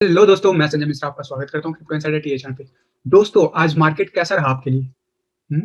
Hello दोस्तों, मैं संजय मिश्रा आपका स्वागत करता हूँ क्रिप्टो इनसाइडर टीए चैनल पे। दोस्तों, आज मार्केट कैसा रहा आपके लिए? हुँ?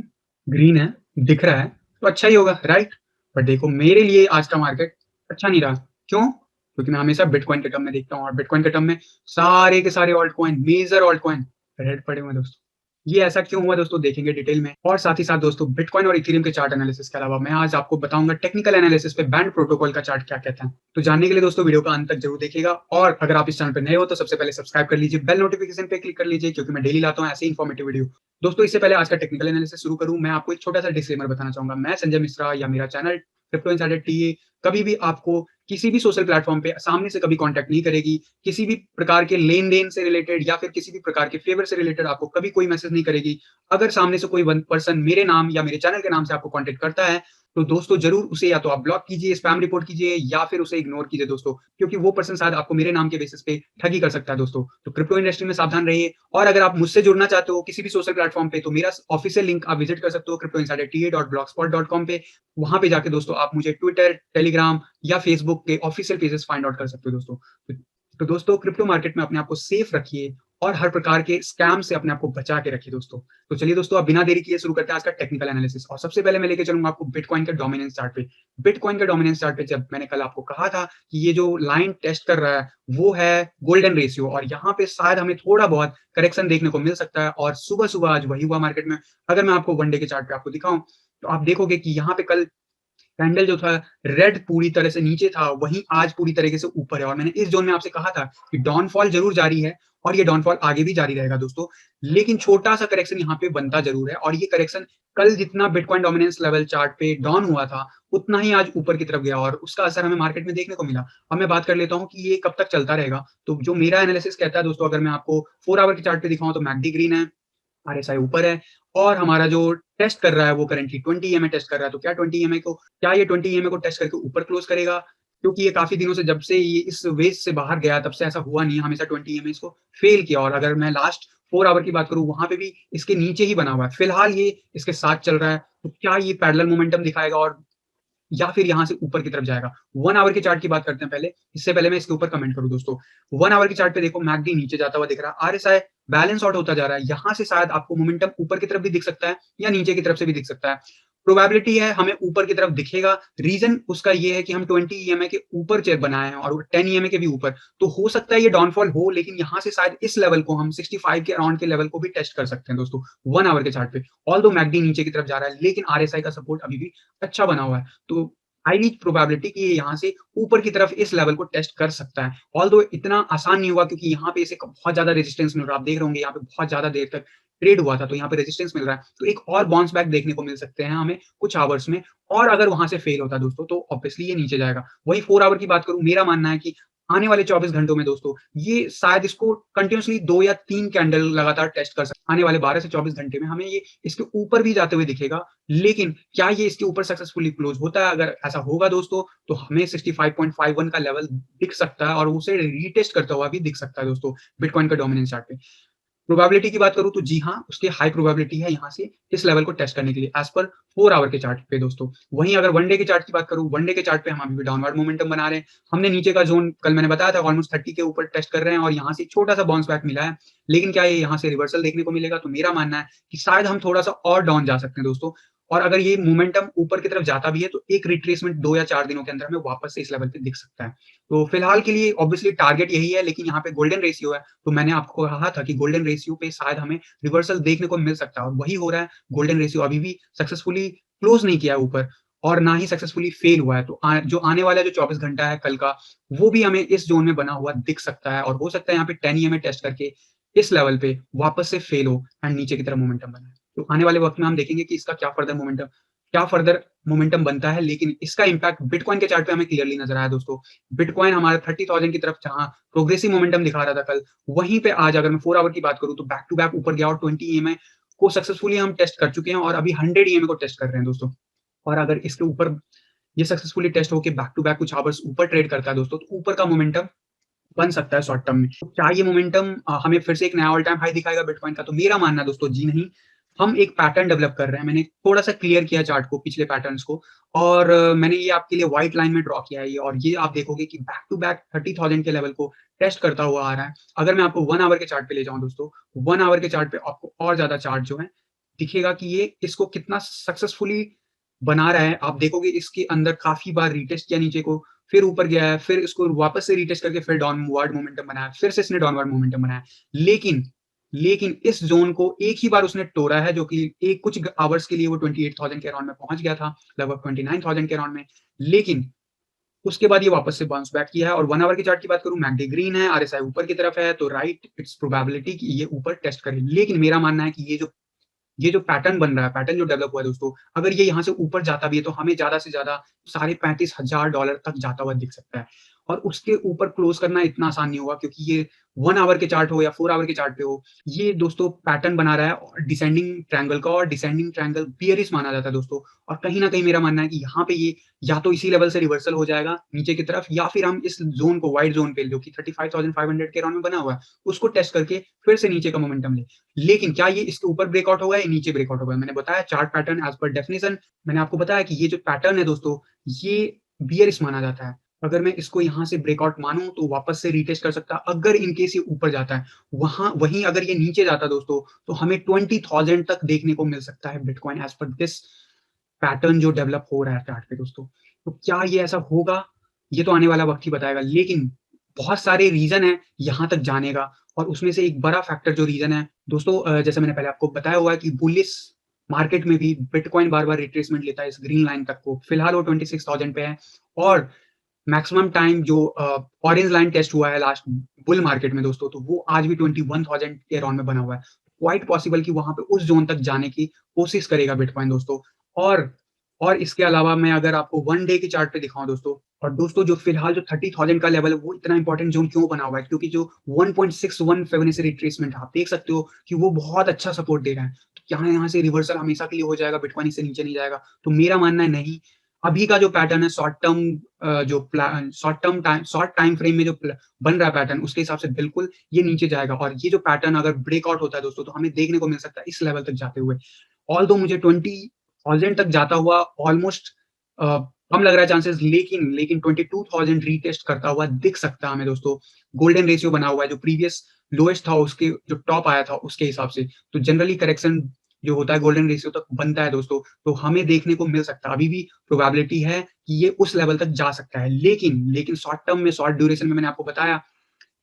ग्रीन है, दिख रहा है, तो अच्छा ही होगा, राइट? बट देखो, मेरे लिए आज का मार्केट अच्छा नहीं रहा। क्यों? क्योंकि मैं हमेशा बिटकॉइन के टर्म में देखता हूँ और बिटकॉइन के टर्म में सारे के सारे altcoin, major altcoin red पड़े हुए हैं दोस्तों। ये ऐसा क्यों हुआ दोस्तों, देखेंगे डिटेल में। और साथ ही साथ दोस्तों, बिटकॉइन और इथेरियम के चार्ट एनालिसिस के अलावा मैं आज आपको बताऊंगा टेक्निकल एनालिसिस पे बैंड प्रोटोकॉल का चार्ट क्या कहता है। तो जानने के लिए दोस्तों वीडियो का अंत तक जरूर देखिएगा। और अगर आप इस चैनल पर नए हो तो सबसे पहले सब्सक्राइब कर लीजिए, बेल नोटिफिकेशन पे क्लिक कर लीजिए, क्योंकि मैं डेली लाता हूँ ऐसे इन्फॉर्मेटिव वीडियो। दोस्तों, इससे पहले आज का टेक्निकल एनालिसिस शुरू करूं, मैं आपको एक छोटा सा डिस्क्लेमर बताना चाहूंगा। मैं संजय मिश्रा या मेरा चैनल क्रिप्टो इनसाइडर टीए कभी भी आपको किसी भी सोशल प्लेटफॉर्म पे सामने से कभी कांटेक्ट नहीं करेगी। किसी भी प्रकार के लेन-देन से रिलेटेड या फिर किसी भी प्रकार के फेवर से रिलेटेड आपको कभी कोई मैसेज नहीं करेगी। अगर सामने से कोई वन पर्सन मेरे नाम या मेरे चैनल के नाम से आपको कांटेक्ट करता है, तो दोस्तों ज़रूर उसे या तो आप ब्लॉक कीजिए, स्पैम रिपोर्ट कीजिए या फिर उसे इग्नोर कीजिए दोस्तों, क्योंकि वो पर्सन शायद आपको मेरे नाम के बेसिस पे ठगी कर सकता है दोस्तों। तो क्रिप्टो इंडस्ट्री में सावधान रहिए। और अगर आप मुझसे जुड़ना चाहते हो किसी भी सोशल प्लेटफॉर्म पे, तो मेरा ऑफिशियल लिंक आप विजिट कर सकते हो cryptoinsiderta.blogspot.com पे। वहाँ पे जाके दोस्तों आप मुझे ट्विटर, टेलीग्राम या फेसबुक के ऑफिशियल पेजेस फाइंड आउट कर सकते हो दोस्तों। तो दोस्तों, क्रिप्टो मार्केट में अपने आप को सेफ रखिए और हर प्रकार के स्कैम से अपने आप को बचा के रखिए दोस्तों। तो चलिए दोस्तों, अब बिना देरी किए शुरू करते हैं आज का टेक्निकल एनालिसिस। और सबसे पहले मैं लेके चलूंगा आपको बिटकॉइन के डोमिनेंस चार्ट पे। बिटकॉइन के डोमिनेंस चार्ट पे जब मैंने कल आपको कहा था कि ये जो लाइन टेस्ट कर रहा है वो है गोल्डन रेशियो, और यहाँ पे शायद हमें थोड़ा बहुत करेक्शन देखने को मिल सकता है। और सुबह सुबह आज वही हुआ मार्केट में। अगर मैं आपको वन डे के चार्ट पे आपको दिखाऊं, तो आप देखोगे कि यहाँ पे कल कैंडल जो था रेड पूरी तरह से नीचे था, वहीं आज पूरी तरीके से ऊपर है। और मैंने इस जोन में आपसे कहा था कि डाउनफॉल जरूर जारी है और ये डाउनफॉल आगे भी जारी रहेगा दोस्तों। लेकिन छोटा सा करेक्शन यहाँ पे बनता जरूर है, और ये करेक्शन कल जितना बिटकॉइन डोमिनेंस लेवल चार्ट पे डाउन हुआ था, उतना ही आज ऊपर की तरफ गया और उसका असर हमें मार्केट में देखने को मिला। अब मैं बात कर लेता हूँ कि ये कब तक चलता रहेगा। तो जो मेरा एनालिसिस कहता है दोस्तों, अगर मैं आपको 4 आवर के चार्ट पे दिखाऊं, तो मैकडी ग्रीन है, आरएसआई ऊपर है, और हमारा जो टेस्ट कर रहा है वो करंटली 20 ईएमए टेस्ट कर रहा है। तो क्या ये 20 ईएमए को टेस्ट करके ऊपर क्लोज करेगा? क्योंकि ये काफी दिनों से, जब से ये इस वेज से बाहर गया, तब से ऐसा हुआ नहीं है, हमेशा 20 ईएमए इसको फेल किया। और अगर मैं लास्ट 4 आवर की बात करूं, वहां पे भी इसके नीचे ही बना हुआ है। फिलहाल ये इसके साथ चल रहा है। तो क्या ये पैरेलल मोमेंटम दिखाएगा और या फिर यहाँ से ऊपर की तरफ जाएगा? 1 आवर की चार्ट की बात करते हैं पहले, इससे पहले मैं इसके ऊपर कमेंट करूँ दोस्तों। 1 आवर की चार्ट पे देखो, मैकडी नीचे जाता हुआ दिख रहा है, आरएसआई बैलेंस आउट होता जा रहा है। यहाँ से शायद आपको मोमेंटम ऊपर की तरफ भी दिख सकता है या नीचे की तरफ से भी दिख सकता है। प्रोबेबिलिटी है हमें ऊपर की तरफ दिखेगा। रीजन उसका ये है कि हम 20 ईएमए के ऊपर चेयर बनाए हैं और 10 ईएमए के भी ऊपर। तो हो सकता है ये डाउनफॉल हो, लेकिन यहाँ से शायद इस लेवल को हम 65 के अराउंड के लेवल को भी टेस्ट कर सकते हैं दोस्तों, 1 आवर के चार्ट पे। ऑल्दो मैकडी नीचे की तरफ जा रहा है, लेकिन आरएसआई का सपोर्ट अभी भी अच्छा बना हुआ है। तो हाईली प्रोबेबिलिटी कि ये यहाँ से ऊपर की तरफ इस लेवल को टेस्ट कर सकता है। ऑल्दो इतना आसान नहीं हुआ, क्योंकि यहाँ पे इसे बहुत ज्यादा रेजिस्टेंस मिल रहा है। आप देख रहे होंगे यहाँ पे बहुत ज्यादा देर तक ट्रेड हुआ था, तो यहाँ पे रेजिस्टेंस मिल रहा है। तो एक और बाउंस बैक देखने को मिल सकते हैं हमें कुछ आवर्स में। और अगर वहां से फेल होता है दोस्तों, तो ऑब्वियसली ये नीचे जाएगा। वही 4 आवर की बात करूं, मेरा मानना है कि आने वाले 24 घंटों में दोस्तों, ये शायद इसको कंटिन्यूसली 2 या 3 कैंडल लगातार टेस्ट कर सकते। आने वाले 12 से 24 घंटे में हमें ये इसके ऊपर भी जाते हुए दिखेगा। लेकिन क्या ये इसके ऊपर सक्सेसफुली क्लोज होता है? अगर ऐसा होगा दोस्तों, तो हमें 65.51 का लेवल दिख सकता है और उसे रीटेस्ट करता हुआ भी दिख सकता है दोस्तों, बिटकॉइन का डोमिनेंस चार्ट पे। प्रोबेबिलिटी की बात करूँ तो जी हाँ, उसकी हाई प्रोबेबिलिटी है यहाँ से इस लेवल को टेस्ट करने के लिए, एज़ पर 4 आवर के चार्ट पे दोस्तों। वहीं अगर वन डे के चार्ट की बात करूँ, वन डे के चार्ट पे हम अभी भी डाउनवर्ड मोमेंटम बना रहे हैं। हमने नीचे का ज़ोन कल मैंने बताया था ऑलमोस्ट 30 के ऊपर टेस्ट कर रहे हैं और यहाँ से छोटा-सा बाउंस बैक मिला है। लेकिन क्या ये यहाँ से रिवर्सल देखने को मिलेगा? तो मेरा मानना है कि शायद हम थोड़ा-सा और डाउन जा सकते हैं दोस्तों। और अगर ये मोमेंटम ऊपर की तरफ जाता भी है, तो एक रिट्रेसमेंट 2 या 4 दिनों के अंदर हमें वापस से इस लेवल पे दिख सकता है। तो फिलहाल के लिए ऑब्वियसली टारगेट यही है, लेकिन यहाँ पे गोल्डन रेशियो है। तो मैंने आपको कहा था कि गोल्डन रेशियो पे शायद हमें रिवर्सल देखने को मिल सकता है, और वही हो रहा है। गोल्डन रेशियो अभी भी सक्सेसफुली क्लोज नहीं किया है ऊपर, और ना ही सक्सेसफुली फेल हुआ है। तो जो आने वाला जो 24 घंटा है कल का, वो भी हमें इस जोन में बना हुआ दिख सकता है, और हो सकता है यहाँ पे 10 ईएमए टेस्ट करके इस लेवल पे वापस से फेल हो एंड नीचे की तरफ मोमेंटम बनाए। तो आने वाले वक्त में हम देखेंगे कि इसका क्या फर्दर मोमेंटम बनता है। लेकिन इसका इम्पैक्ट बिटकॉइन के चार्ट पे हमें क्लियरली नजर आया दोस्तों। बिटकॉइन हमारा 30,000 की तरफ जहां प्रोग्रेसिव मोमेंटम दिखा रहा था कल, वहीं पे आज अगर मैं 4 आवर की बात करूँ, तो बैक टू बैक ऊपर गया और 20 ईएमए को सक्सेसफुली हम टेस्ट कर चुके हैं और अभी 100 ईएमए को टेस्ट कर रहे हैं दोस्तों। और अगर इसके ऊपर ये सक्सेसफुली टेस्ट होके बैक टू बैक कुछ आवर्स ऊपर ट्रेड करता है दोस्तों, तो ऊपर का मोमेंटम बन सकता है शॉर्ट टर्म में। तो क्या ये मोमेंटम हमें फिर से एक नया ऑल टाइम हाई दिखाएगा बिटकॉइन का? तो मेरा मानना है दोस्तों, जी नहीं। हम एक पैटर्न डेवलप कर रहे हैं। मैंने थोड़ा-सा क्लियर किया चार्ट को, पिछले पैटर्न्स को और मैंने ये आपके लिए व्हाइट लाइन में ड्रॉ किया है ये और ये आप देखोगे कि बैक टू बैक 30,000 के लेवल को टेस्ट करता हुआ आ रहा है। अगर मैं आपको 1 आवर के चार्ट पे ले जाऊँ दोस्तों, 1 आवर के चार्ट पे आपको और ज़्यादा चार्ट जो है, दिखेगा कि ये इसको कितना सक्सेसफुली बना रहा है। आप देखोगे इसके अंदर काफ़ी बार रीटेस्ट किया नीचे को, फिर ऊपर गया है, फिर इसको वापस से रीटेस्ट करके फिर डाउनवर्ड मोमेंटम बनाया, फिर से इसने डाउनवर्ड मोमेंटम बनाया। लेकिन लेकिन इस ज़ोन को एक ही बार उसने तोड़ा है जो कि एक कुछ आवर्स के लिए वो 28,000 के अराउंड में पहुँच गया था, लगभग 29,000 के अराउंड में। लेकिन उसके बाद ये वापस से बाउंस बैक किया है और 1 आवर के चार्ट की बात करूँ, मैकडी ग्रीन है, आरएसआई ऊपर की तरफ है, तो राइट इट्स प्रोबेबिलिटी कि ये ऊपर टेस्ट करे। लेकिन मेरा मानना है कि ये जो पैटर्न बन रहा है, पैटर्न जो डेवलप हुआ है दोस्तों, अगर ये यहाँ से ऊपर जाता भी है, तो हमें ज़्यादा से ज़्यादा साढ़े $35,000 तक जाता हुआ दिख सकता है। और उसके ऊपर क्लोज़ करना इतना आसान नहीं होगा क्योंकि ये 1 आवर के चार्ट हो या 4 आवर के चार्ट पे हो, ये दोस्तों पैटर्न बना रहा है और डिसेंडिंग ट्रायंगल का और डिसेंडिंग ट्रायंगल बियरिश माना जाता है दोस्तों। और कहीं न कहीं मेरा मानना है कि यहाँ पे ये या तो इसी लेवल से रिवर्सल हो जाएगा नीचे की तरफ या फिर हम इस ज़ोन को व्हाइट ज़ोन पे जो कि 35,500 के अराउंड में बना हुआ है, उसको टेस्ट करके फिर से नीचे का मोमेंटम लें। लेकिन क्या ये इसके ऊपर ब्रेकआउट होगा या नीचे ब्रेकआउट होगा? मैंने बताया chart pattern as per definition मैंने आपको बताया कि ये जो पैटर्न है दोस्तों, ये बियरिश माना जाता है। अगर मैं इसको यहाँ से ब्रेकआउट मानूँ तो वापस से रीटेस्ट कर सकता है, अगर इन केस ये ऊपर जाता है। वहीं अगर ये नीचे जाता है दोस्तों, तो हमें 20,000 तक देखने को मिल सकता है bitcoin as per this pattern जो डेवलप हो रहा है चार्ट पे दोस्तों। तो क्या ये ऐसा होगा? ये तो आने वाला वक़्त ही बताएगा। लेकिन बहुत सारे रीज़न हैं यहाँ तक जाने का और उसमें से एक बड़ा फैक्टर जो रीज़न है दोस्तों जैसे मैंने पहले आपको बताया हुआ है कि बुलिश मार्केट में भी बिटकॉइन बार-बार रिट्रेसमेंट लेता है इस ग्रीन लाइन तक को। फिलहाल वो 26,000 पे है और मैक्सिमम टाइम जो ऑरेंज लाइन टेस्ट हुआ है लास्ट बुल मार्केट में दोस्तों, तो वो आज भी 21,000 के अराउंड में बना हुआ है। क्वाइट पॉसिबल कि वहाँ पे उस ज़ोन तक जाने की कोशिश करेगा बिटकॉइन दोस्तों। और और इसके अलावा मैं अगर आपको 1 डे के चार्ट पे दिखाऊँ दोस्तों और दोस्तों जो फिलहाल जो 30,000 का लेवल है, वो इतना इम्पोर्टेंट ज़ोन क्यों बना हुआ है? क्योंकि जो 1.61 फिबोनाची रिट्रेसमेंट आप देख सकते हो कि वो बहुत अच्छा सपोर्ट दे रहा है। तो क्या यहाँ से रिवर्सल हमेशा के लिए हो जाएगा, बिटकॉइन इससे नीचे नहीं जाएगा? तो मेरा मानना है नहीं। अभी का जो पैटर्न है शॉर्ट टाइम फ्रेम में जो बन रहा है पैटर्न उसके हिसाब से बिल्कुल ये नीचे जाएगा और ये जो पैटर्न अगर ब्रेकआउट होता है दोस्तों तो हमें देखने को मिल सकता है इस लेवल तक जाते हुए। ऑल्दो मुझे 20,000 तक जाता हुआ ऑलमोस्ट अ, कम लग रहा है चांसेस लेकिन 22,000 रीटेस्ट करता हुआ दिख सकता है हमें दोस्तों। गोल्डन रेशियो बना हुआ है जो प्रीवियस लोएस्ट था उसके जो टॉप आया था उसके हिसाब से। तो जनरली करेक्शन जो होता है गोल्डन रेशियो तक बनता है दोस्तों, तो हमें देखने को मिल सकता है। अभी भी प्रोबेबिलिटी है कि ये उस लेवल तक जा सकता है। लेकिन शॉर्ट टर्म में शॉर्ट ड्यूरेशन में मैंने आपको बताया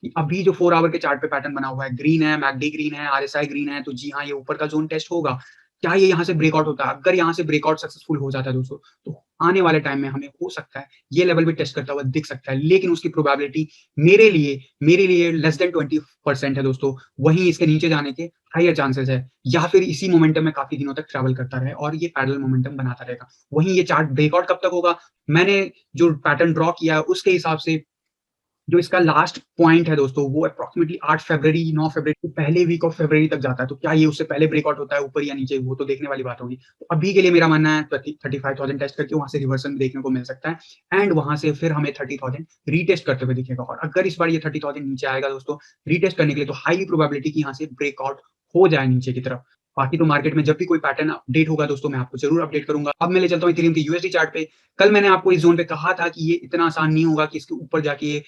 कि अभी जो 4 आवर के चार्ट पे पैटर्न बना हुआ है, ग्रीन है, मैकडी ग्रीन है, आरएसआई ग्रीन है, तो जी हाँ, ये ऊपर का ज़ोन टेस्ट होगा। क्या ये यहाँ से ब्रेकआउट होता है? अगर यहाँ से ब्रेकआउट सक्सेसफुल हो जाता है दोस्तों, तो आने वाले टाइम में हमें हो सकता है, ये लेवल भी टेस्ट करता हुआ दिख सकता है। लेकिन उसकी प्रोबेबिलिटी मेरे लिए लेस देन 20% है दोस्तों। वहीं इसके नीचे जाने के हायर चांसेस है या फिर इसी मोमेंटम में काफ़ी दिनों तक ट्रैवल करता रहे और ये पैरेलल मोमेंटम बनाता रहेगा। वहीं ये चार्ट ब्रेकआउट कब तक होगा? मैंने जो पैटर्न ड्रॉ किया है, उसके हिसाब से जो इसका लास्ट पॉइंट है दोस्तों, वो अप्रॉक्सिमेटली 8 फरवरी, 9 फरवरी के पहले वीक ऑफ फरवरी तक जाता है। तो क्या ये उससे पहले ब्रेकआउट होता है ऊपर या नीचे, वो तो देखने वाली बात होगी। तो अभी के लिए मेरा मानना है 35,000 टेस्ट करके वहाँ से रिवर्सल देखने को मिल सकता है एंड वहाँ से फिर हमें 30,000 रीटेस्ट करते हुए दिखेगा और अगर इस बार ये 30,000 नीचे आएगा दोस्तों, रीटेस्ट करने के लिए तो हाईली प्रोबेबिलिटी कि यहाँ से ब्रेकआउट हो जाए नीचे की तरफ। बाकी तो मार्केट में जब भी कोई पैटर्न अपडेट होगा दोस्तों, मैं आपको ज़रूर अपडेट करूँगा। अब मैं ले चलता हूँ इथेरियम के यूएसडी चार्ट पे। कल मैंने आपको इस ज़ोन पे कहा था कि ये इतना आसान नहीं होगा कि इसके ऊपर जाके ये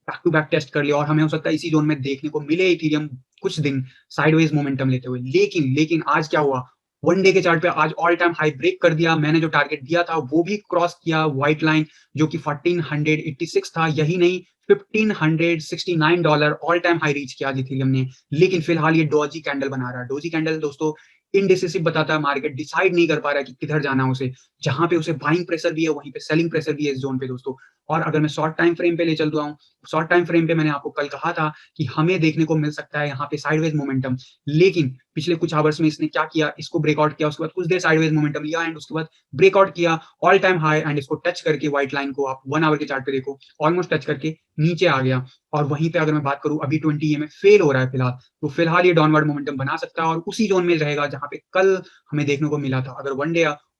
बैक टू बैक टेस्ट कर लिया और हमें हो सकता है इसी ज़ोन में देखने को मिले इथेरियम कुछ दिन साइडवेज मोमेंटम लेते हुए। लेकिन आज क्या हुआ? 1 डे के चार्ट पे आज ऑल टाइम हाई ब्रेक कर दिया। मैंने जो टारगेट दिया था वो भी क्रॉस किया व्हाइट लाइन जो कि 1486 था। यही नहीं $1,569 ऑल टाइम हाई रीच किया आज इथेरियम ने। लेकिन फिलहाल ये डोजी कैंडल बना रहा है। डोजी कैंडल दोस्तों इनडिसिसिव बताता है मार्केट डिसाइड नहीं कर पा रहा है कि किधर जाना है उसे। जहाँ पे उसे बाइंग प्रेशर भी है, वहीं पे सेलिंग प्रेशर भी है इस ज़ोन पे दोस्तों। और अगर मैं शॉर्ट टाइम फ्रेम पे ले चलता हूँ, शॉर्ट टाइम फ्रेम पे मैंने आपको कल कहा था कि हमें देखने को मिल सकता है यहाँ पे साइडवेज मोमेंटम। लेकिन पिछले कुछ आवर्स में इसने क्या किया, इसको ब्रेकआउट किया, उसके बाद कुछ देर साइडवेज मोमेंटम लिया एंड उसके बाद ब्रेकआउट किया ऑल टाइम हाई एंड इसको टच करके व्हाइट लाइन को आप 1 आवर के चार्ट पे देखो, ऑलमोस्ट टच करके नीचे आ गया। और वहीं पे अगर मैं बात करूँ अभी 20 ईएमए फेल हो रहा है फिलहाल, तो फिलहाल ये डाउनवर्ड मोमेंटम बना सकता है और उसी ज़ोन में रहेगा जहाँ पे कल हमें देखने को मिला था।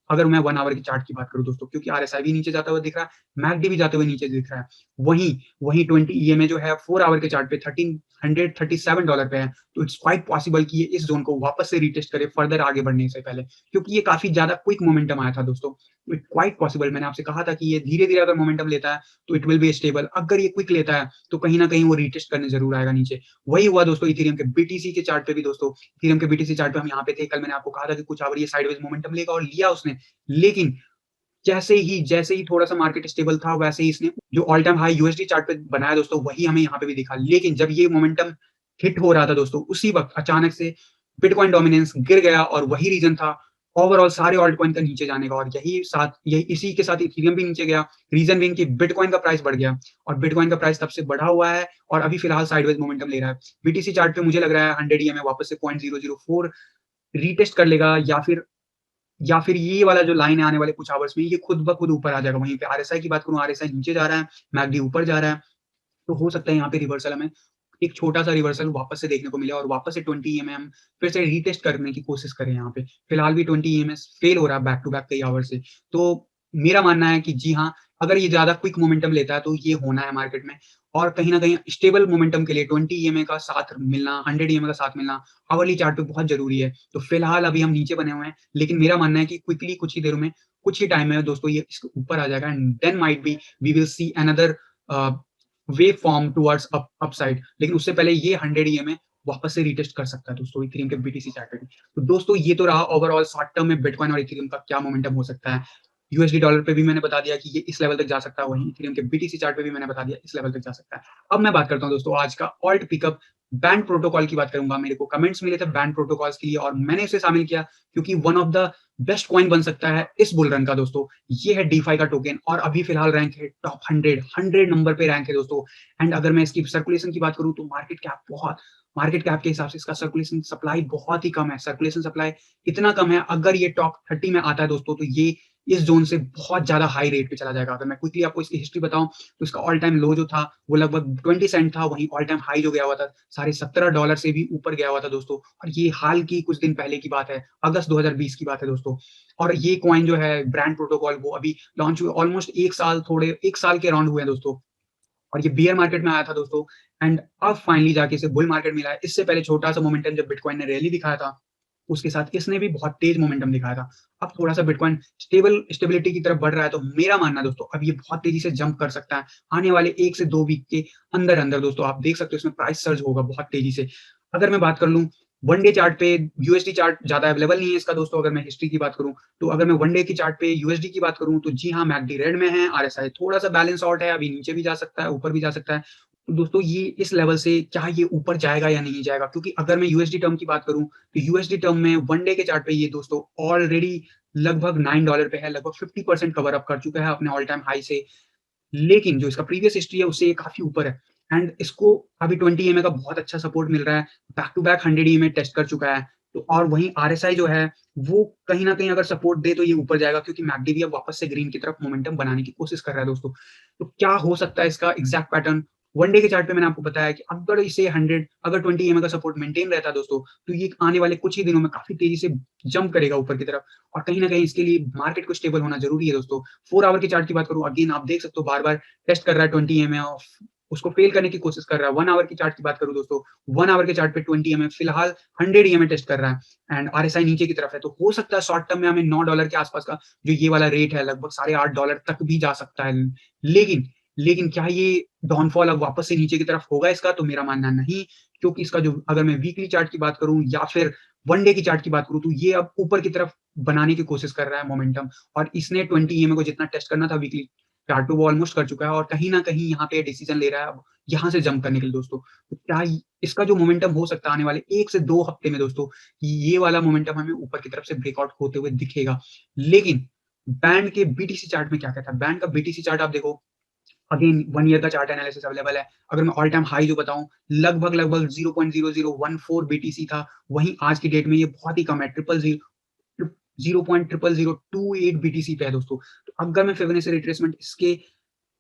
अगर मैं 1 आवर की चार्ट की बात करूँ दोस्तों, क्योंकि आरएसआई भी नीचे जाता हुआ दिख रहा है, मैकडी भी जाते हुए नीचे दिख रहा है। वहीं वहीं 20 ईएमए जो है 4 आवर के चार्ट पे $137 पे है, तो इट्स क्वाइट पॉसिबल कि ये इस ज़ोन को वापस से रीटेस्ट करे फर्दर आगे बढ़ने से पहले, क्योंकि ये काफ़ी ज़्यादा क्विक मोमेंटम आया था दोस्तों। तो इट्स क्वाइट पॉसिबल, मैंने आपसे कहा था कि ये धीरे-धीरे अगर मोमेंटम लेता है, तो इट विल बी स्टेबल। अगर ये क्विक लेता है, तो कहीं न कहीं वो रीटेस्ट करने ज़रूर आएगा नीचे। वही हुआ दोस्तों इथेरियम के बीटीसी के चार्ट पे भी दोस्तों। इथेरियम के बीटीसी चार्ट पे हम यहाँ पे थे, कल मैंने आपको कहा था कि कुछ आवर ये साइडवेज मोमेंटम लेगा और लिया उसने। लेकिन जैसे ही थोड़ा-सा मार्केट स्टेबल था, वैसे ही इसने जो all time high USD chart पे बनाया दोस्तों, वही हमें यहाँ पे भी दिखा। लेकिन जब ये मोमेंटम हिट हो रहा था दोस्तों, उसी वक़्त अचानक से बिटकॉइन डोमिनेंस गिर गया और वही रीज़न था ओवरऑल सारे ऑल्ट कॉइन का नीचे जाने का, और यही इसी के साथ इथेरियम भी नीचे गया। रीज़न बीइंग कि बिटकॉइन का प्राइस बढ़ गया और बिटकॉइन का प्राइस तब से बढ़ा हुआ है और अभी फिलहाल साइडवेज मोमेंटम ले रहा है। बीटीसी चार्ट पे मुझे लग रहा है 100 ईएमए वापस से 0.004 रीटेस्ट कर लेगा, या फिर ये वाला जो लाइन है आने वाले कुछ आवर्स में, ये खुद ब खुद ऊपर आ जाएगा। वहीं पे आरएसआई की बात करूँ, आरएसआई नीचे जा रहा है, मैकडी ऊपर जा रहा है। तो हो सकता है यहाँ पे रिवर्सल हमें एक छोटा-सा रिवर्सल वापस से देखने को मिले और वापस से 20 ईएमए हम फिर से रीटेस्ट करने की कोशिश करें यहाँ पे। फिलहाल भी 20 ईएमएस फेल हो रहा है बैक टू बैक कई आवर से। तो मेरा मानना है कि जी हाँ, अगर ये ज़्यादा क्विक मोमेंटम लेता है तो ये होना है मार्केट में, और कहीं न कहीं स्टेबल मोमेंटम के लिए 20 ईएमए का साथ मिलना, 100 ईएमए का साथ मिलना आवरली चार्ट पे बहुत ज़रूरी है। तो फिलहाल अभी हम नीचे बने हुए हैं, लेकिन मेरा मानना है कि क्विकली कुछ ही देर में, कुछ ही टाइम में दोस्तों ये इसके ऊपर आ जाएगा, and then might be we will see another a wave form towards upside. लेकिन उससे पहले ये 100 ईएमए वापस से रीटेस्ट कर सकता है दोस्तों इथेरियम के बीटीसी चार्ट पे भी। तो दोस्तों ये तो रहा ओवरऑल शॉर्ट टर्म में बिटकॉइन और इथेरियम का क्या मोमेंटम हो सकता है। यूएसडी डॉलर पे भी मैंने बता दिया कि ये इस लेवल तक जा सकता है, वहीं इथेरियम के बीटीसी चार्ट पे भी मैंने बता दिया इस लेवल तक जा सकता है। अब मैं बात करता हूँ दोस्तों आज का ऑल्ट पिकअप बैंड प्रोटोकॉल की बात करूंगा। मेरे को कमेंट्स मिले थे बैंड प्रोटोकॉल्स के लिए और मैंने इसे शामिल किया क्योंकि one of the best coin बन सकता है इस बुल रन का दोस्तों। ये है डीफाई का टोकन और अभी फिलहाल रैंक है टॉप 100 नंबर पे रैंक है दोस्तों। एंड अगर मैं इसकी सर्कुलेशन की बात करूँ तो मार्केट कैप के हिसाब से इसका सर्कुलेशन सप्लाई बहुत ही कम है। सर्कुलेशन सप्लाई इतना कम है, अगर ये टॉप 30 में आता है दोस्तों, तो ये इस ज़ोन से बहुत ज़्यादा हाई रेट पे चला जाएगा। अगर मैं क्विकली आपको इसकी हिस्ट्री बताऊँ, तो इसका ऑल टाइम लो जो था, वो लगभग 20 सेंट था, वहीं ऑल टाइम हाई जो गया हुआ था, साढ़े $17 से भी ऊपर गया हुआ था दोस्तों। और ये हाल की कुछ दिन पहले की बात है, अगस्त 2020 की बात है दोस्तों। और ये कॉइन जो है ब्रांड प्रोटोकॉल, वो अभी लॉन्च हुए ऑलमोस्ट 1 साल के अराउंड हुए हैं दोस्तों। और ये बियर मार्केट में आया था दोस्तों, एंड अब फाइनली जाके इसे बुल मार्केट मिला है। इससे पहले छोटा-सा मोमेंटम जब बिटकॉइन ने रैली दिखाया था, उसके साथ इसने भी बहुत तेज मोमेंटम दिखाया था। अब थोड़ा-सा बिटकॉइन स्टेबिलिटी की तरफ बढ़ रहा है, तो मेरा मानना है दोस्तों, अब ये बहुत तेज़ी से जंप कर सकता है। आने वाले 1 से 2 वीक के अंदर-अंदर दोस्तों, आप देख सकते हो इसमें प्राइस सर्ज होगा बहुत तेज़ी से। अगर मैं बात कर लूँ वन डे चार्ट पे, यूएसडी चार्ट ज़्यादा अवेलेबल नहीं है इसका दोस्तों, अगर मैं हिस्ट्री की बात करूँ, तो अगर मैं वन डे की चार्ट पे यूएसडी की बात करूँ, तो जी हाँ, मैकडी रेड में है, आरएसआई थोड़ा-सा बैलेंस आउट है, अभी नीचे भी जा सकता है, ऊपर भी जा सकता है। तो दोस्तों ये इस लेवल से क्या ये ऊपर जाएगा या नहीं जाएगा? क्योंकि अगर मैं यूएसडी टर्म की बात करूँ, तो यूएसडी टर्म में वन डे के चार्ट पे ये दोस्तों ऑलरेडी लगभग $9 पे है, लगभग 50% कवर अप कर चुका है अपने ऑल टाइम हाई से। लेकिन जो इसका प्रीवियस हिस्ट्री है उससे ये काफ़ी ऊपर है, एंड इसको अभी 20 ईएमए का बहुत अच्छा सपोर्ट मिल रहा है। Back to back 100 EMA test कर चुका है। तो और वहीं आरएसआई जो है, वो कहीं न कहीं अगर सपोर्ट दे तो ये ऊपर जाएगा, क्योंकि मैकडी भी अब वापस से ग्रीन की तरफ मोमेंटम बनाने की कोशिश कर रहा है दोस्तों। तो क्या हो सकता है इसका एग्ज़ैक्ट पैटर्न? वन डे के चार्ट पे मैंने आपको बताया कि अगर इसे 100 अगर 20 ईएमए का सपोर्ट मेंटेन रहता है दोस्तों, तो ये आने वाले कुछ ही दिनों में काफ़ी तेज़ी से जंप करेगा ऊपर की तरफ, और कहीं न कहीं इसके लिए मार्केट को स्टेबल होना ज़रूरी है दोस्तों। 4 आवर की चार्ट की बात करूँ, अगेन आप देख सकते हो बार-बार टेस्ट कर रहा है 20 ईएमए ऑफ, उसको फेल करने की कोशिश कर रहा है। 1 आवर की चार्ट की बात करूँ दोस्तों, 1 आवर के चार्ट पे 20 ईएमए फिलहाल 100 ईएमए टेस्ट कर रहा है, एंड आरएसआई नीचे की तरफ है। तो हो सकता है शॉर्ट टर्म में हमें $9 के आसपास का जो ये वाला रेट है, लगभग $8.5 तक भी जा सकता है। लेकिन लेकिन क्या ये डाउनफॉल अब वापस से नीचे की तरफ होगा इसका? तो मेरा मानना नहीं, क्योंकि इसका जो, अगर मैं वीकली चार्ट की बात करूँ या फिर वन डे की चार्ट की बात करूँ, तो ये अब ऊपर की तरफ बनाने की कोशिश कर रहा है मोमेंटम, और इसने 20 ईएमए को जितना टेस्ट करना था वीकली चार्ट पे, वो ऑलमोस्ट कर चुका है, और कहीं न कहीं यहाँ पे डिसीजन ले रहा है अब यहाँ से जंप करने के लिए दोस्तों। तो क्या इसका जो मोमेंटम हो सकता है आने वाले 1 से 2 हफ्ते में दोस्तों, ये वाला मोमेंटम हमें ऊपर की तरफ से ब्रेकआउट होते हुए दिखेगा। लेकिन बैंड के बीटीसी चार्ट में क्या कहता है? बैंड का बीटीसी चार्ट आप देखो, अगेन 1 ईयर का चार्ट एनालिसिस अवेलेबल है। अगर मैं ऑल टाइम हाई जो बताऊँ, लगभग 0.0014 बीटीसी था, वहीं आज की डेट में ये बहुत ही कम है, 0.000028 बीटीसी पे है दोस्तों। तो अगर मैं फिबोनाची रिट्रेसमेंट इसके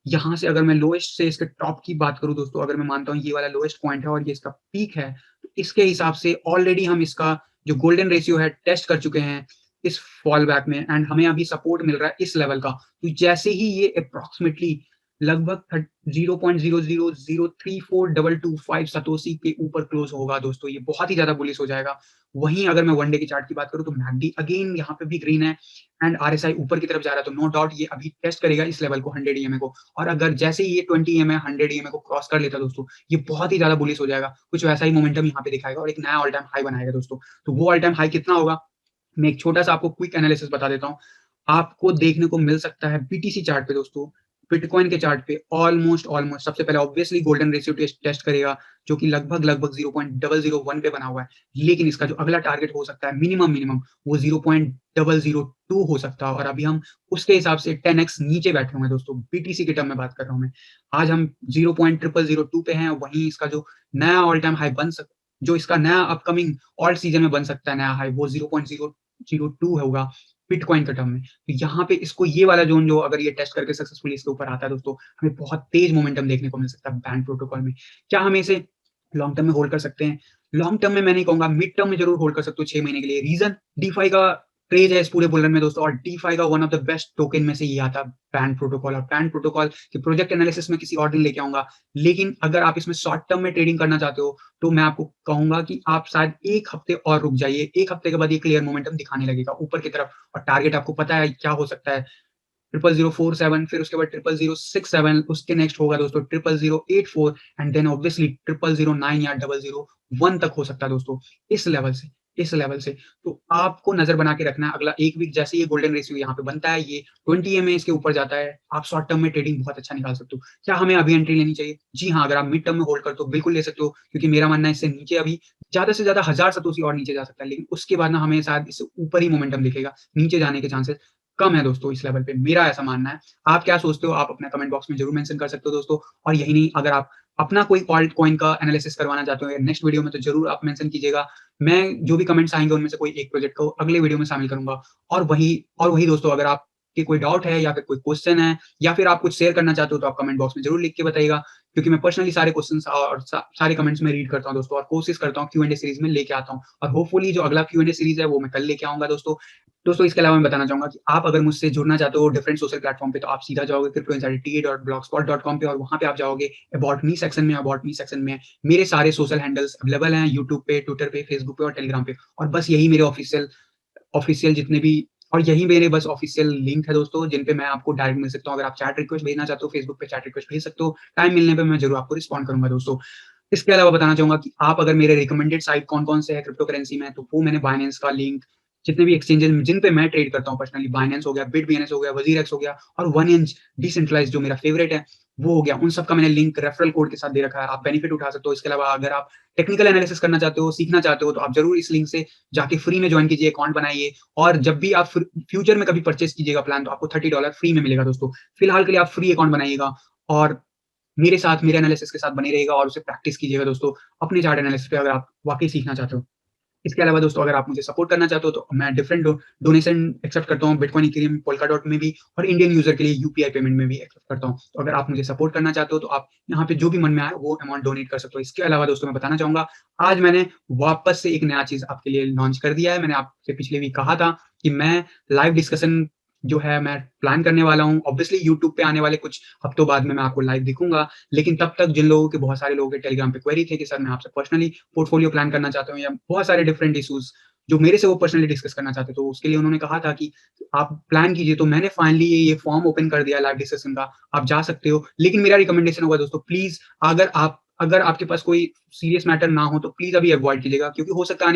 यहाँ से, अगर मैं लोएस्ट से इसके टॉप की बात करूँ दोस्तों, अगर मैं मानता हूँ ये वाला लोएस्ट पॉइंट है और ये इसका पीक है, तो इसके हिसाब से ऑलरेडी हम इसका जो गोल्डन रेशियो है टेस्ट कर चुके हैं इस फॉल बैक में, एंड हमें अभी सपोर्ट मिल रहा है इस लेवल का। तो जैसे ही ये अप्रॉक्सिमेटली लगभग 0.000342225 सतोशी के ऊपर क्लोज होगा दोस्तों, ये बहुत ही ज़्यादा बुलिश हो जाएगा। वहीं अगर मैं वन डे की चार्ट की बात करूँ तो मैकडी अगेन यहाँ पे भी ग्रीन है एंड आरएसआई ऊपर की तरफ जा रहा है, तो नो डाउट ये अभी टेस्ट करेगा इस लेवल को 100 ईएमए को, और अगर जैसे ही ये 20 ईएमए 100 ईएमए को क्रॉस कर लेता दोस्तों, ये बहुत ही ज़्यादा बुलिश हो जाएगा। कुछ वैसा ही मोमेंटम यहाँ पे दिखाएगा और एक नया ऑल टाइम हाई बनाएगा दोस्तों। तो वो ऑल टाइम हाई कितना होगा? मैं एक छोटा-सा आपको क्विक एनालिसिस बता देता हूँ। आपको देखने को मिल सकता है बीटीसी चार्ट पे दोस्तों, बिटकॉइन के चार्ट पे ऑलमोस्ट सबसे पहले obviously golden ratio test test करेगा, जो कि लगभग 0.001 पे बना हुआ है। लेकिन इसका जो अगला टारगेट हो सकता है मिनिमम वो 0.002 हो सकता है, और अभी हम उसके हिसाब से 10x नीचे बैठे हुए हैं दोस्तों, बीटीसी के टर्म में बात कर रहा हूँ मैं। आज हम 0.0002 पे हैं, वहीं इसका जो नया ऑल टाइम हाई जो इसका नया अपकमिंग ऑल्ट सीजन में बन सकता है नया हाई, वो 0.002 होगा बिटकॉइन के टर्म में। तो यहाँ पे इसको ये वाला ज़ोन जो अगर ये टेस्ट करके सक्सेसफुली इसके ऊपर आता है दोस्तों, हमें बहुत तेज़ मोमेंटम देखने को मिल सकता है बैंड प्रोटोकॉल में। क्या हम इसे लॉन्ग टर्म में होल्ड कर सकते हैं? लॉन्ग टर्म में मैं नहीं कहूँगा, मिड टर्म में ज़रूर होल्ड कर सकते हो 6 महीने के लिए। रीज़न डीफाई का क्रेज़ है इस पूरे बुल रन में दोस्तों, और डीफाई का one of the best token में से ये आता है बैंड प्रोटोकॉल, और बैंड प्रोटोकॉल के प्रोजेक्ट एनालिसिस में किसी और दिन लेके आऊँगा। लेकिन अगर आप इसमें शॉर्ट टर्म में ट्रेडिंग करना चाहते हो, तो मैं आपको कहूँगा कि आप शायद 1 हफ्ते और रुक जाइए। 1 हफ्ते के बाद ये क्लियर मोमेंटम दिखाने लगेगा ऊपर की तरफ, और टारगेट आपको पता है क्या हो सकता है, 00047, फिर उसके बाद 00067, उसके नेक्स्ट होगा दोस्तों 00084 एंड देन ऑब्वियसली 0009 या 001 तक हो सकता है दोस्तों, इस लेवल से। तो आपको नज़र बना के रखना है अगला 1 वीक, जैसे ये गोल्डन रेशियो यहाँ पे बनता है, ये 20 ईएमए इसके ऊपर जाता है, आप शॉर्ट टर्म में ट्रेडिंग बहुत अच्छा निकाल सकते हो। क्या हमें अभी एंट्री लेनी चाहिए? जी हाँ, अगर आप मिड टर्म में होल्ड करते हो बिल्कुल ले सकते हो, क्योंकि मेरा मानना है इससे नीचे अभी ज़्यादा से ज़्यादा 1000 सतोशी और नीचे जा सकता है, लेकिन उसके बाद ना हमें शायद इससे ऊपर ही मोमेंटम दिखेगा, नीचे जाने के चांसेस कम है दोस्तों इस लेवल पे, मेरा ऐसा मानना है। आप क्या सोचते हो? आप अपना कमेंट बॉक्स में ज़रूर मेंशन कर सकते हो दोस्तों, और यही नहीं, अगर आप अपना कोई ऑल्ट कॉइन का एनालिसिस करवाना चाहते हो या नेक्स्ट वीडियो में, तो ज़रूर आप मेंशन कीजिएगा। मैं जो भी कमेंट्स आएँगे उनमें से कोई एक प्रोजेक्ट को अगले वीडियो में शामिल करूँगा। और वही दोस्तों, अगर आपके कोई डाउट है या फिर कोई क्वेश्चन है या फिर आप कुछ शेयर करना चाहते हो, तो आप कमेंट बॉक्स में ज़रूर लिख के बताइएगा, क्योंकि मैं पर्सनली सारे क्वेश्चन्स और सारे कमेंट्स में रीड करता हूँ दोस्तों, और कोशिश करता हूँ क्यू एंड ए सीरीज़ में लेके आता हूँ, और होपफुली जो अगला क्यू एंड ए सीरीज़ है वो मैं कल लेके आऊँगा दोस्तों। दोस्तों, इसके अलावा मैं बताना चाहूँगा कि आप अगर मुझसे जुड़ना चाहते हो डिफरेंट सोशल प्लेटफ़ॉर्म पे, तो आप सीधा जाओगे cryptoinsiderta.blogspot.com पे, और वहाँ पे आप जाओगे अबाउट मी सेक्शन में मेरे सारे सोशल हैंडल्स अवेलेबल हैं, यूट्यूब पे, ट्विटर पे, फेसबुक पे और टेलीग्राम पे, और बस यही मेरे ऑफ़िशियल ऑफ़िशियल जितने भी और यही मेरे बस ऑफ़िशियल लिंक है दोस्तों, जिन पे मैं आपको डायरेक्ट मिल सकता हूँ। अगर आप चैट रिक्वेस्ट भेजना चाहते हो, फेसबुक पे चैट रिक्वेस्ट भेज सकते हो। टाइम मिलने पे मैं ज़रूर आपको रिस्पॉन्ड करूँगा दोस्तों। इसके अलावा बताना चाहूँगा कि आप अगर मेरे रिकमेंडेड साइट कौन-कौन से हैं क्रिप्टो करेंसी में, तो वो मैंने बाइनेंस का लिंक, जितने भी एक्सचेंजेस जिन पे मैं ट्रेड करता हूँ पर्सनली, बाइनेंस हो गया, बिटबीएनएस हो गया, वज़ीरएक्स हो गया, और 1inch डिसेंट्रलाइज़्ड जो मेरा फ़ेवरेट है, वो हो गया। उन सब का मैंने लिंक रेफरल कोड के साथ दे रखा है, आप बेनिफिट उठा सकते हो। इसके अलावा अगर आप टेक्निकल एनालिसिस करना चाहते हो, सीखना चाहते हो, तो आप ज़रूर इस लिंक से जाके फ्री में जॉइन कीजिए, अकाउंट बनाइए, और जब भी आप फ्यूचर में कभी परचेज़ कीजिएगा प्लान, तो आपको $30 फ्री में मिलेगा दोस्तों। फिलहाल के लिए आप फ्री अकाउंट बनाइएगा, और मेरे साथ मेरे एनालिसिस के साथ बने रहिएगा, और उसे प्रैक्टिस कीजिएगा दोस्तों, अपने चार्ट एनालिसिस पे, अगर आप वाक़ई सीखना चाहते हो। इसके अलावा दोस्तों, अगर आप मुझे सपोर्ट करना चाहते हो, तो मैं डिफरेंट डोनेशन एक्सेप्ट करता हूँ, बिटकॉइन, इथेरियम, पोल्काडॉट में भी, और इंडियन यूज़र के लिए यूपीआई पेमेंट में भी एक्सेप्ट करता हूँ। तो अगर आप मुझे सपोर्ट करना चाहते हो, तो आप यहाँ पे जो भी मन में आए वो अमाउंट डोनेट कर सकते हो। इसके अलावा दोस्तों, मैं बताना चाहूँगा, आज मैंने वापस से एक नया चीज़ आपके लिए लॉन्च कर दिया है। मैंने आपसे पिछले वीक कहा था कि मैं लाइव डिस्कशन जो है मैं प्लान करने वाला हूँ। ऑब्वियसली यूट्यूब पे आने वाले कुछ हफ्तों बाद में मैं आपको लाइव दिखूँगा, लेकिन तब तक जिन लोगों के बहुत सारे लोगों के टेलीग्राम पे क्वेरी थे कि सर मैं आपसे पर्सनली पोर्टफोलियो प्लान करना चाहता हूँ, या बहुत सारे डिफरेंट इश्यूज़ जो मेरे से वो पर्सनली डिस्कस करना चाहते थे, तो उसके लिए उन्होंने कहा था कि आप प्लान कीजिए। तो मैंने फाइनली ये फॉर्म ओपन कर दिया लाइव डिस्कशन का, आप जा सकते हो। लेकिन मेरा रिकमेंडेशन होगा दोस्तों, प्लीज़, अगर आपके पास कोई सीरियस मैटर ना हो, तो प्लीज़ अभी अवॉइड कीजिएगा, क्योंकि हो सकता है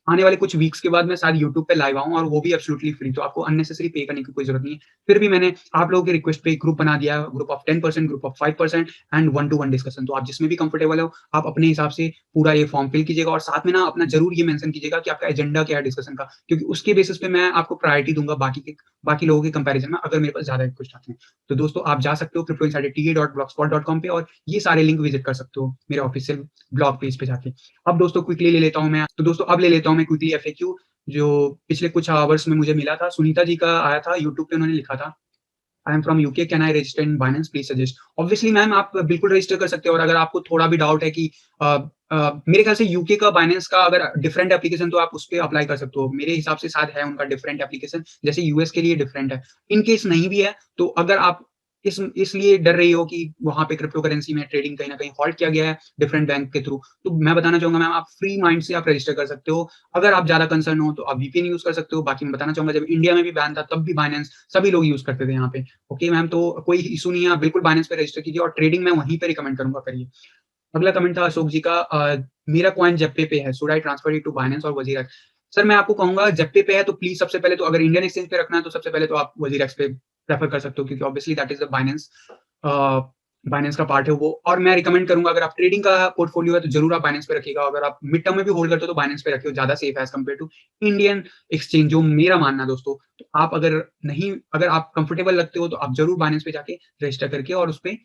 आने वाले कुछ वीक्स के बाद मैं शायद यूट्यूब पे लाइव आऊँ, और वो भी एब्सोल्यूटली फ्री, तो आपको अननेसेसरी पे करने की कोई ज़रूरत नहीं है। फिर भी मैंने आप लोगों के रिक्वेस्ट पे एक ग्रुप बना दिया है, group of 10%, group of 5% and one two one discussion. तो आप जिसमें भी कंफर्टेबल हो, आप अपने हिसाब से पूरा ये फॉर्म फिल कीजिएगा, और साथ में ना अपना ज़रूर ये मेंशन कीजिएगा कि आपका एजेंडा क्या है डिस्कशन का, क्योंकि उसके बेसिस पे मैं आपको प्रायोरिटी दूँगा बाकी लोगों के कंपैरिज़न में, अगर मेरे पास ज़्यादा रिक्वेस्ट आते हैं। तो दोस्तों, आप जा सकते हो cryptoinsiderta.blogspot.com पे, और ये सारे लिंक विज़िट कर सकते हो मेरे ऑफिशियल ब्लॉग पेज पे जाके। अब दोस्तों, क्विकली ले लेता हूँ मैं, तो दोस्तों अब ले लेता हूँ मैं क्विकली एफएक्यू, जो पिछले कुछ आवर्स में मुझे मिला था। सुनीता जी का आया था यूट्यूब पे, उन्होंने लिखा था, I am from UK, can I register in Binance, please suggest. Obviously ma'am, आप बिल्कुल रजिस्टर कर सकते हो, और अगर आपको थोड़ा भी डाउट है कि मेरे ख्याल से यूके का बाइनेंस का अगर डिफरेंट एप्लीकेशन, तो आप उस पे अप्लाई कर सकते हो। मेरे हिसाब से शायद है उनका डिफरेंट एप्लीकेशन, जैसे यूएस के लिए डिफरेंट है। इन केस नहीं भी है, तो अगर आप इसलिए डर रही हो कि वहाँ पे क्रिप्टो करेंसी में ट्रेडिंग कहीं न कहीं हॉल्ट किया गया है डिफरेंट बैंक के थ्रू। तो मैं बताना चाहूँगा मैम आप फ्री माइंड से आप रजिस्टर कर सकते हो। अगर आप ज़्यादा कंसर्न हो तो आप वीपीएन यूज़ कर सकते हो। बाकी मैं बताना चाहूँगा जब इंडिया में भी बैन था तब भी बाइनेंस सभी लोग यूज़ करते थे यहाँ पे। ओके मैम तो कोई इश्यू नहीं है, आप बिल्कुल बाइनेंस पे रजिस्टर कीजिए और ट्रेडिंग मैं वहीं पे रिकमेंड करूँगा करिए। अगला कमेंट था अशोक जी का मेरा कॉइन ज़ेप्टो पे है, should I transfer it to Binance और वज़ीरक्स? सर मैं आपको कहूँगा ज़ेप्टो पे है तो प्लीज़ सबसे पहले तो अगर इंडियन एक्सचेंज पे रखना है तो सबसे पहले तो आप वज़ीरक्स पे प्रेफर कर सकते हो क्योंकि obviously that is the Binance a, Binance का पार्ट है वो और मैं रिकमेंड करूँगा अगर आप ट्रेडिंग का पोर्टफोलियो है तो ज़रूर आप बाइनेंस पे रखिएगा। अगर आप मिड टर्म में भी होल्ड करते हो तो बाइनेंस पे रखिए, ज़्यादा सेफ है as compare to Indian exchange जो मेरा मानना है दोस्तों। तो आप अगर आप कंफर्टेबल लगते हो तो आप ज़रूर बाइनेंस पे जाके रजिस्टर करके और उसपे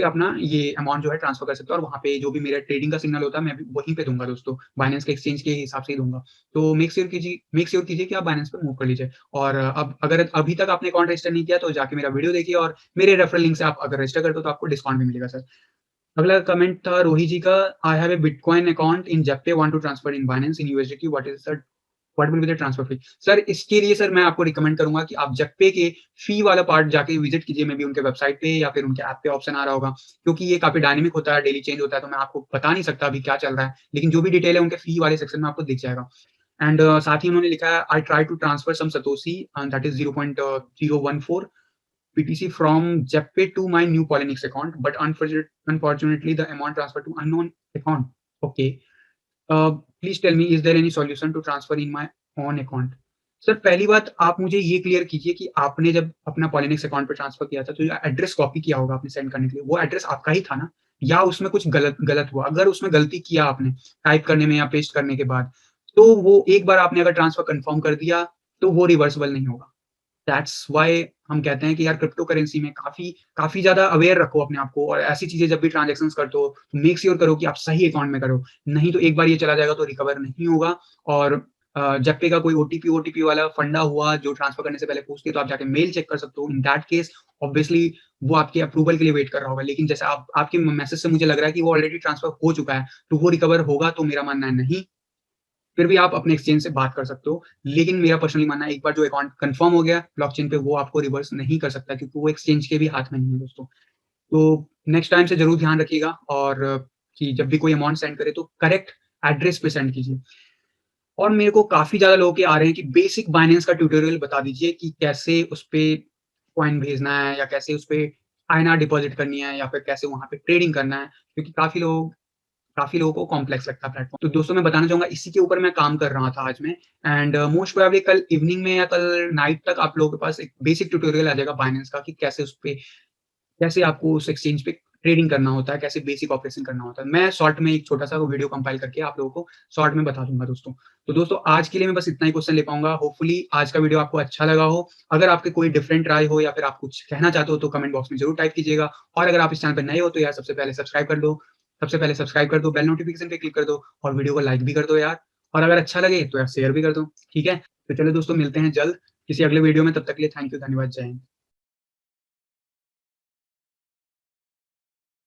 अपना ये अमाउंट जो है ट्रांसफ़र कर सकते हो और वहाँ पे जो भी मेरा ट्रेडिंग का सिग्नल होता है, मैं भी वहीं पे दूँगा दोस्तों। बाइनेंस के एक्सचेंज के हिसाब से ही दूँगा। तो मेक श्योर कीजिए कि आप बाइनेंस पे मूव कर लीजिए। और अब अगर अभी तक आपने अकाउंट रजिस्टर नहीं किया तो जाके मेरा वीडियो देखिए और मेरे रेफरल लिंक से आप अगर रजिस्टर करते हो तो आपको डिस्काउंट भी मिलेगा सर। अगला कमेंट था रोही जी का I have a bitcoin account in Zepto want to transfer in Binance in USDT what will be the transfer fee? Sir इसके लिए सर मैं आपको रिकमेंड करूँगा कि आप ज़ेप्टो के फी वाला पार्ट जाके विज़िट कीजिए मे बी उनके वेबसाइट पे या फिर उनके ऐप पे ऑप्शन आ रहा होगा। क्योंकि ये काफ़ी डायनामिक होता है, डेली चेंज होता है तो मैं आपको बता नहीं सकता अभी क्या चल रहा है। लेकिन जो भी डिटेल है उनके फी वाले सेक्शन में आपको दिख जाएगा। एंड साथ ही उन्होंने लिखा है I try to transfer some satoshi and that is 0.014 BTC from Jeppe to my new Polynix account, but unfortunately the amount transferred to unknown account. Okay. Please tell me is there any solution to transfer in my own account? Sir पहली बात आप मुझे ये clear कीजिए कि आपने जब अपना पॉलिनिक्स अकाउंट पे ट्रांसफर किया था तो जो एड्रेस कॉपी किया होगा आपने सेंड करने के लिए, वो एड्रेस आपका ही था ना? या उसमें कुछ गलत गलत हुआ? अगर उसमें गलती किया आपने टाइप करने में या पेस्ट करने के बाद, तो वो एक बार आपने अगर ट्रांसफर कन्फर्म कर दिया, तो वो रिवर्सिबल नहीं होगा। दैट्स व्हाई हम कहते हैं कि यार क्रिप्टो करेंसी में काफ़ी काफ़ी ज़्यादा अवेयर रखो अपने आप को और ऐसी चीज़ें जब भी ट्रांज़ैक्शंस करते हो, मेक श्योर करो कि आप सही अकाउंट में करो। नहीं तो एक बार ये चला जाएगा तो रिकवर नहीं होगा और ज़ेप्टो का कोई ओटीपी वाला फंडा हुआ जो ट्रांसफर करने से पहले पूछती है तो आप जाके मेल चेक कर सकते हो। इन दैट केस ऑब्वियसली वो आपके अप्रूवल के लिए वेट कर रहा होगा। लेकिन जैसे आप आपके मैसेज से मुझे लग रहा है कि वो ऑलरेडी ट्रांसफर हो चुका है, तो वो रिकवर होगा तो मेरा मानना है नहीं। फिर भी आप अपने एक्सचेंज से बात कर सकते हो। लेकिन मेरा पर्सनली मानना है एक बार जो अकाउंट कन्फर्म हो गया ब्लॉकचेन पे वो आपको रिवर्स नहीं कर सकता क्योंकि वो एक्सचेंज के भी हाथ में नहीं है दोस्तों। तो नेक्स्ट टाइम से ज़रूर ध्यान रखिएगा और कि जब भी कोई अमाउंट सेंड करे तो करेक्ट एड्रेस पे सेंड कीजिए। और मेरे को काफ़ी ज़्यादा लोगों के आ रहे हैं कि बेसिक बाइनेंस का ट्यूटोरियल बता दीजिए कि कैसे उसपे कॉइन भेजना है या कैसे उसपे आईएनआर डिपॉज़िट करनी है या फिर कैसे वहाँ पे ट्रेडिंग करना है। क्योंकि काफ़ी लोगों को कॉम्प्लेक्स लगता है प्लेटफ़ॉर्म। तो दोस्तों मैं बताना चाहूँगा इसी के ऊपर मैं काम कर रहा था आज में एंड मोस्ट प्रोबेबली कल इवनिंग में या कल नाइट तक आप लोगों के पास एक बेसिक ट्यूटोरियल आ जाएगा बाइनेंस का कि कैसे आपको उस एक्सचेंज पे ट्रेडिंग करना होता है, कैसे बेसिक ऑपरेशन करना होता है। मैं शॉर्ट में एक छोटा-सा वीडियो कंपाइल करके आप लोगों को शॉर्ट में बता दूँगा दोस्तों। तो दोस्तों आज के लिए मैं बस इतना ही क्वेश्चन ले पाऊँगा। होपफुली आज का वीडियो आपको अच्छा लगा हो। अगर आपके कोई डिफरेंट राय हो या फिर आप कुछ कहना चाहते हो तो कमेंट बॉक्स में ज़रूर टाइप कीजिएगा और अगर आप इस चैनल पे नए हो तो यार सबसे पहले सब्सक्राइब कर दो, बेल नोटिफ़िकेशन पे क्लिक कर दो और वीडियो को लाइक भी कर दो यार। और अगर अच्छा लगे तो यार शेयर भी कर दो, ठीक है? तो चलो दोस्तों मिलते हैं जल्द किसी अगले वीडियो में, तब तक के लिए थैंक यू, धन्यवाद, जय हिंद।